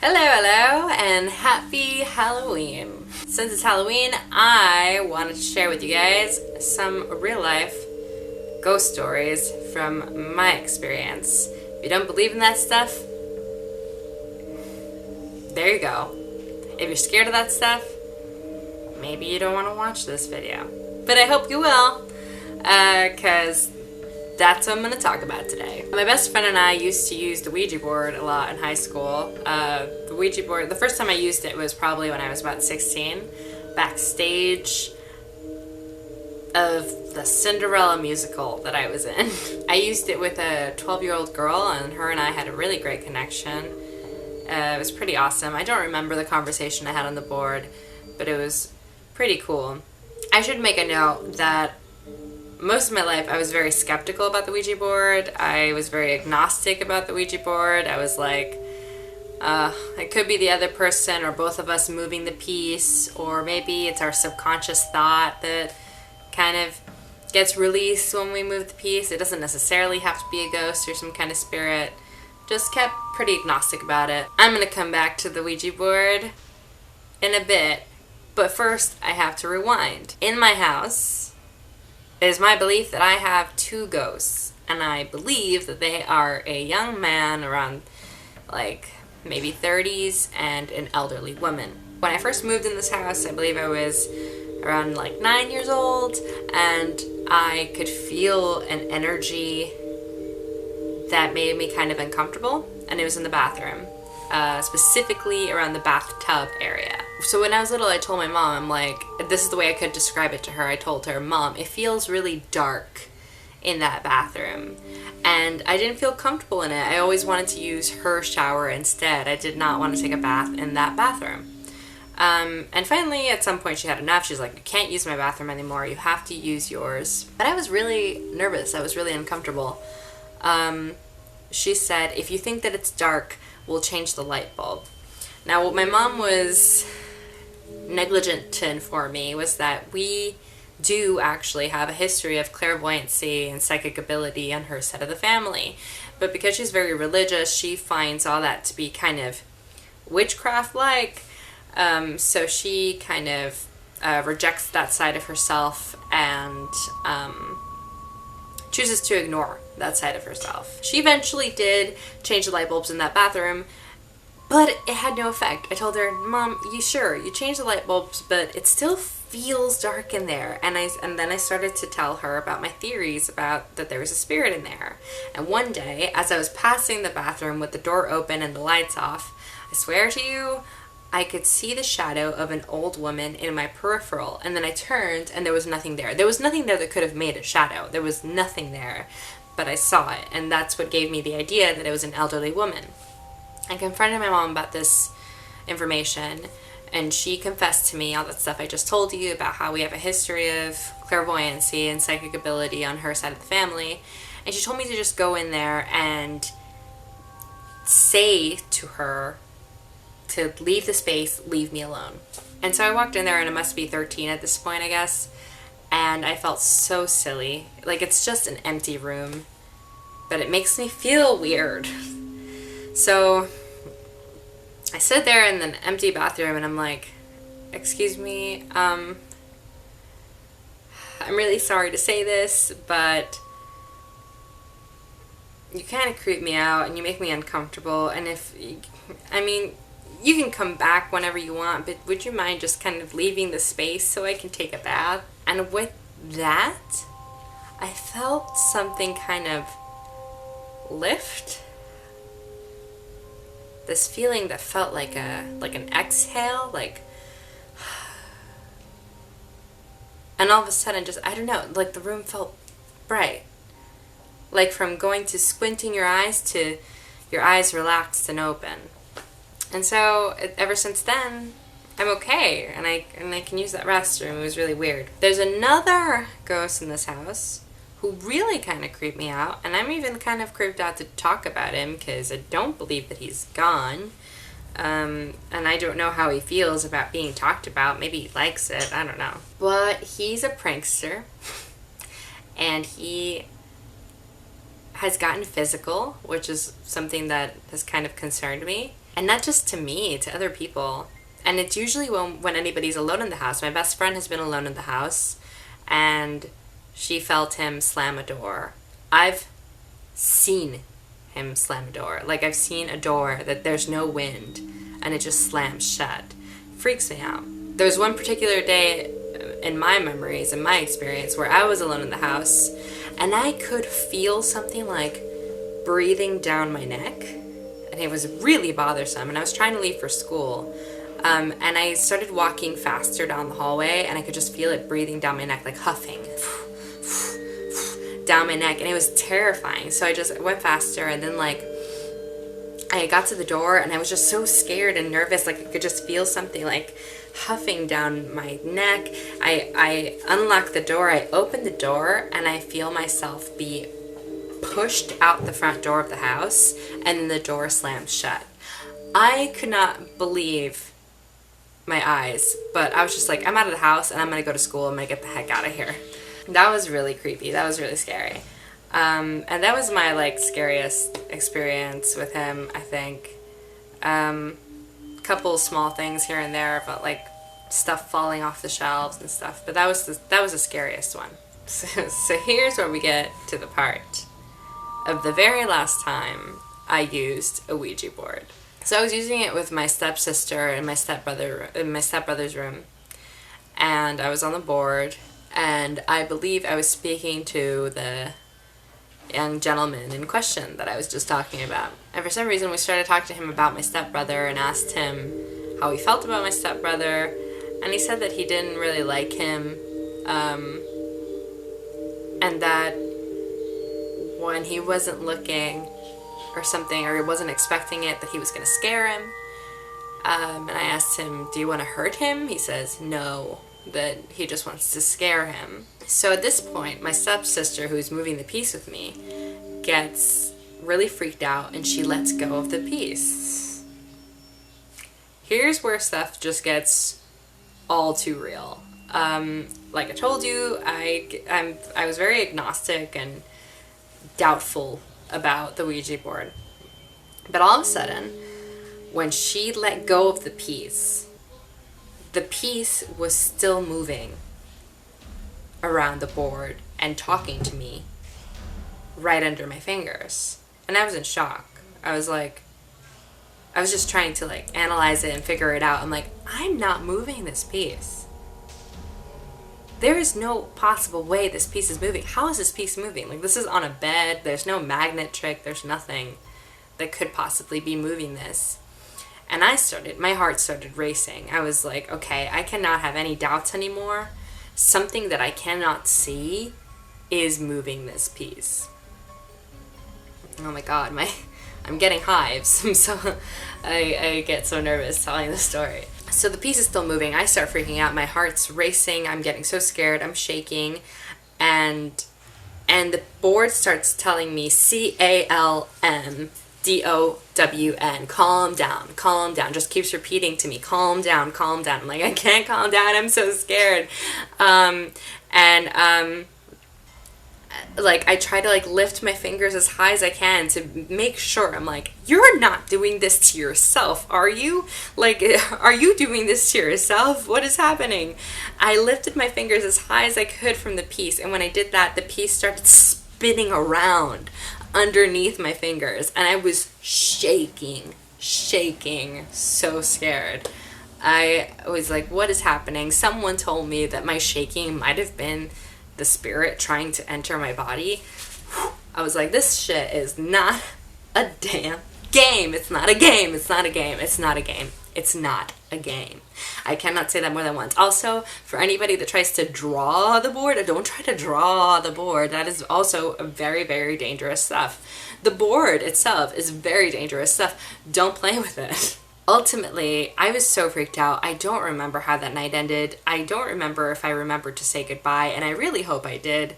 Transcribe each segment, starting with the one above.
Hello, and happy Halloween. Since it's Halloween, I wanted to share with you guys some real life ghost stories from my experience. If you don't believe in that stuff, there you go. If you're scared of that stuff, maybe you don't want to watch this video. But I hope you will, because that's what I'm going to talk about today. My best friend and I used to use the Ouija board a lot in high school. The Ouija board, the first time I used it was probably when I was about 16, backstage of the Cinderella musical that I was in. I used it with a 12-year-old girl, and her and I had a really great connection. It was pretty awesome. I don't remember the conversation I had on the board, but it was pretty cool. I should make a note that most of my life I was very skeptical about the Ouija board. I was very agnostic about the Ouija board. I was like, it could be the other person or both of us moving the piece, or maybe it's our subconscious thought that kind of gets released when we move the piece. It doesn't necessarily have to be a ghost or some kind of spirit. Just kept pretty agnostic about it. I'm going to come back to the Ouija board in a bit, but first I have to rewind. In my house, it is my belief that I have two ghosts, and I believe that they are a young man around like maybe 30s and an elderly woman. When I first moved in this house, I believe I was around like 9 years old, and I could feel an energy that made me kind of uncomfortable, and it was in the bathroom, specifically around the bathtub area. So when I was little, I told my mom, I'm like, this is the way I could describe it to her. I told her, Mom, it feels really dark in that bathroom. And I didn't feel comfortable in it. I always wanted to use her shower instead. I did not want to take a bath in that bathroom. And finally, at some point, she had enough. She's like, you can't use my bathroom anymore. You have to use yours. But I was really nervous. I was really uncomfortable. She said, if you think that it's dark, we'll change the light bulb. Now, what my mom was negligent to inform me was that we do actually have a history of clairvoyancy and psychic ability on her side of the family. But because she's very religious, she finds all that to be kind of witchcraft-like. So she kind of rejects that side of herself and chooses to ignore that side of herself. She eventually did change the light bulbs in that bathroom, but it had no effect. I told her, Mom, you changed the light bulbs, but it still feels dark in there. And then I started to tell her about my theories about that there was a spirit in there. And one day, as I was passing the bathroom with the door open and the lights off, I swear to you, I could see the shadow of an old woman in my peripheral, and then I turned and there was nothing there. There was nothing there that could have made a shadow. There was nothing there, but I saw it, and that's what gave me the idea that it was an elderly woman. I confronted my mom about this information, and she confessed to me all that stuff I just told you about how we have a history of clairvoyancy and psychic ability on her side of the family, and she told me to just go in there and say to her to leave the space, leave me alone. And so I walked in there, and I must be 13 at this point, I guess, and I felt so silly. Like, it's just an empty room, but it makes me feel weird. So I sit there in an empty bathroom, and I'm like, excuse me, I'm really sorry to say this, but you kind of creep me out, and you make me uncomfortable, and you can come back whenever you want, but would you mind just kind of leaving the space so I can take a bath? And with that, I felt something kind of lift. This feeling that felt like an exhale, and all of a sudden, just, I don't know, like the room felt bright. Like from going to squinting your eyes to your eyes relaxed and open. And so ever since then, I'm okay, and I can use that restroom. It was really weird. There's another ghost in this house who really kind of creeped me out, and I'm even kind of creeped out to talk about him because I don't believe that he's gone. And I don't know how he feels about being talked about. Maybe he likes it, I don't know. But he's a prankster, and he has gotten physical, which is something that has kind of concerned me. And not just to me, to other people. And it's usually when anybody's alone in the house. My best friend has been alone in the house, and she felt him slam a door. I've seen him slam a door. Like, I've seen a door that there's no wind, and it just slams shut. Freaks me out. There's one particular day in my memories, in my experience, where I was alone in the house, and I could feel something like breathing down my neck, and it was really bothersome, and I was trying to leave for school, and I started walking faster down the hallway, and I could just feel it breathing down my neck, like huffing down my neck, and it was terrifying. So I just went faster, and then like I got to the door, and I was just so scared and nervous, like I could just feel something like huffing down my neck. I unlocked the door, I opened the door, and I feel myself be pushed out the front door of the house, and then the door slammed shut. I could not believe my eyes, but I was just like, I'm out of the house, and I'm gonna go to school. I'm gonna get the heck out of here. That was really creepy. That was really scary. And that was my like scariest experience with him, I think. Couple small things here and there about like stuff falling off the shelves and stuff, but that was the scariest one. So here's where we get to the part of the very last time I used a Ouija board. So I was using it with my stepsister and my stepbrother in my stepbrother's room, and I was on the board, and I believe I was speaking to the young gentleman in question that I was just talking about. And for some reason, we started talking to him about my stepbrother and asked him how he felt about my stepbrother, and he said that he didn't really like him, and that when he wasn't looking or something, or he wasn't expecting it, that he was going to scare him. And I asked him, do you want to hurt him? He says no, that he just wants to scare him. So at this point, my stepsister, who's moving the piece with me, gets really freaked out, and she lets go of the piece. Here's where stuff just gets all too real. Like I told you, I was very agnostic and doubtful about the Ouija board. But all of a sudden, when she let go of the piece was still moving around the board and talking to me right under my fingers. And I was in shock. I was just trying to like analyze it and figure it out. I'm like, I'm not moving this piece. There is no possible way this piece is moving. How is this piece moving? Like, this is on a bed. There's no magnet trick. There's nothing that could possibly be moving this. And my heart started racing. I was like, okay, I cannot have any doubts anymore. Something that I cannot see is moving this piece. Oh my God, I'm getting hives. I get so nervous telling the story. So the piece is still moving. I start freaking out. My heart's racing. I'm getting so scared. I'm shaking. And the board starts telling me CALMDOWN. Calm down. Calm down. Just keeps repeating to me, calm down, calm down. I'm like, I can't calm down. I'm so scared. Like I try to like lift my fingers as high as I can to make sure. I'm like, you're not doing this to yourself, are you? Like, are you doing this to yourself? What is happening? I lifted my fingers as high as I could from the piece, and when I did that, the piece started spinning around underneath my fingers, and I was shaking, so scared. I was like, what is happening? Someone told me that my shaking might have been the spirit trying to enter my body. I was like, this shit is not a damn game. It's not a game. It's not a game. It's not a game. It's not a game. I cannot say that more than once. Also, for anybody that tries to draw the board, don't try to draw the board. That is also a very, very dangerous stuff. The board itself is very dangerous stuff. Don't play with it. Ultimately, I was so freaked out. I don't remember how that night ended. I don't remember if I remembered to say goodbye, and I really hope I did.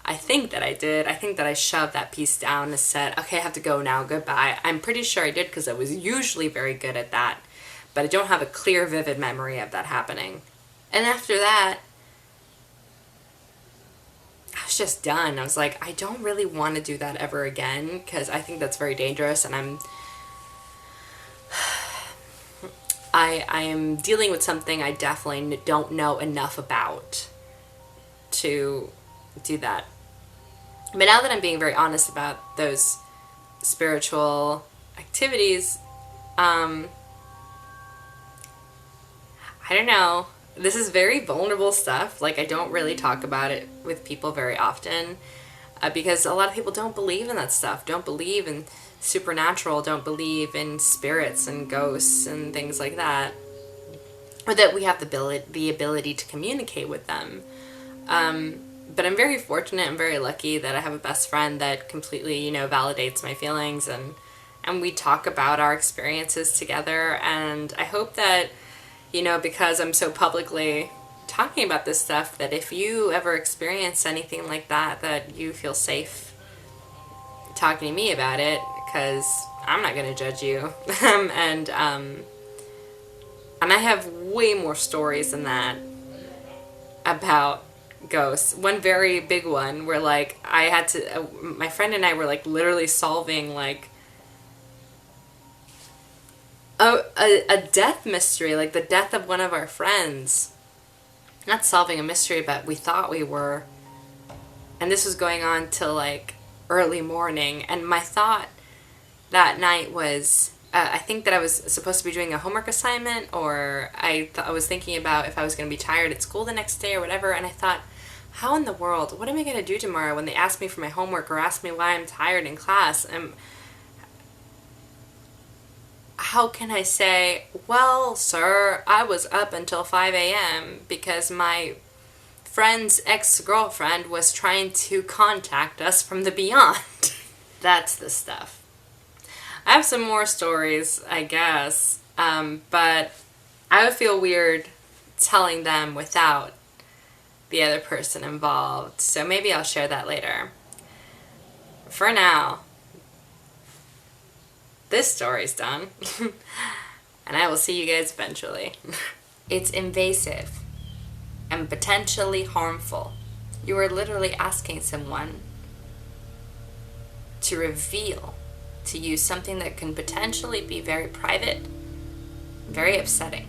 I think that I did. I think that I shoved that piece down and said, okay, I have to go now, goodbye. I'm pretty sure I did, because I was usually very good at that, but I don't have a clear, vivid memory of that happening. And after that, I was just done. I was like, I don't really want to do that ever again, because I think that's very dangerous, and I am dealing with something I definitely don't know enough about to do that. But now that I'm being very honest about those spiritual activities, I don't know. This is very vulnerable stuff. Like, I don't really talk about it with people very often because a lot of people don't believe in that stuff, don't believe in supernatural, don't believe in spirits and ghosts and things like that, or that we have the ability to communicate with them. But I'm very fortunate and very lucky that I have a best friend that completely, validates my feelings, and we talk about our experiences together. And I hope that, because I'm so publicly talking about this stuff, that if you ever experience anything like that, that you feel safe talking to me about it, because I'm not going to judge you. and I have way more stories than that about ghosts. One very big one where my friend and I were literally solving a death mystery, the death of one of our friends. Not solving a mystery, but we thought we were. And this was going on till early morning. And my thought that night was, I think that I was supposed to be doing a homework assignment, or I was thinking about if I was going to be tired at school the next day or whatever. And I thought, how in the world, what am I going to do tomorrow when they ask me for my homework or ask me why I'm tired in class? How can I say, well, sir, I was up until 5 a.m. because my friend's ex-girlfriend was trying to contact us from the beyond. That's the stuff. I have some more stories, I guess, but I would feel weird telling them without the other person involved, so maybe I'll share that later. For now, this story's done, and I will see you guys eventually. It's invasive and potentially harmful. You are literally asking someone to reveal to you something that can potentially be very private, very upsetting.